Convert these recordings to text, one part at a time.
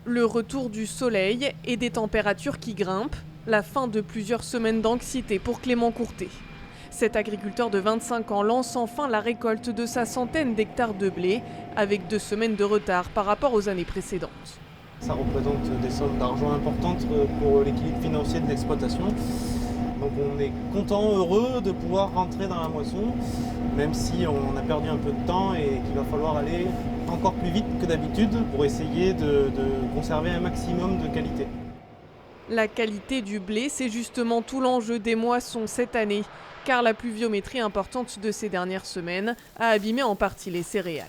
Le retour du soleil et des températures qui grimpent, la fin de plusieurs semaines d'anxiété pour Clément Courtet. Cet agriculteur de 25 ans lance enfin la récolte de sa centaine d'hectares de blé, avec 2 semaines de retard par rapport aux années précédentes. Ça représente des sommes d'argent importantes pour l'équilibre financier de l'exploitation. Donc on est content, heureux de pouvoir rentrer dans la moisson, même si on a perdu un peu de temps et qu'il va falloir aller encore plus vite que d'habitude pour essayer de conserver un maximum de qualité. La qualité du blé, c'est justement tout l'enjeu des moissons cette année, car la pluviométrie importante de ces dernières semaines a abîmé en partie les céréales.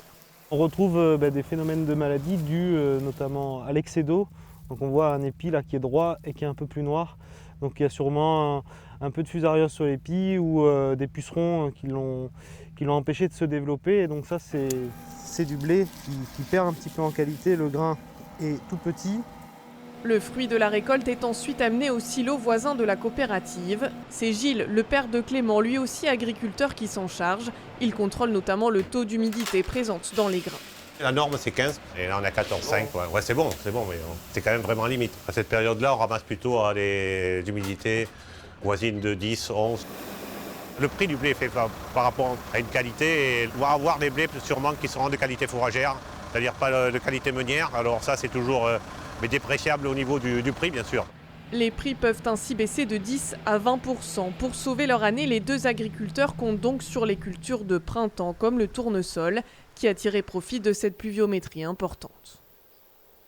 On retrouve des phénomènes de maladie dus notamment à l'excès d'eau. Donc on voit un épi là qui est droit et qui est un peu plus noir. Donc il y a sûrement un peu de fusariose sur l'épi ou des pucerons qui l'ont empêché de se développer. Et donc ça c'est du blé qui perd un petit peu en qualité. Le grain est tout petit. Le fruit de la récolte est ensuite amené au silo voisin de la coopérative. C'est Gilles, le père de Clément, lui aussi agriculteur, qui s'en charge. Il contrôle notamment le taux d'humidité présente dans les grains. La norme c'est 15 et là on a 14,5. Ouais, c'est bon, mais c'est quand même vraiment limite. À cette période-là, on ramasse plutôt des humidités voisines de 10, 11. Le prix du blé est fait par rapport à une qualité et on va avoir des blés sûrement qui seront de qualité fourragère, c'est-à-dire pas de qualité meunière. Alors ça c'est toujours mais dépréciable au niveau du prix bien sûr. Les prix peuvent ainsi baisser de 10 à 20%. Pour sauver leur année, les deux agriculteurs comptent donc sur les cultures de printemps comme le tournesol qui a tiré profit de cette pluviométrie importante.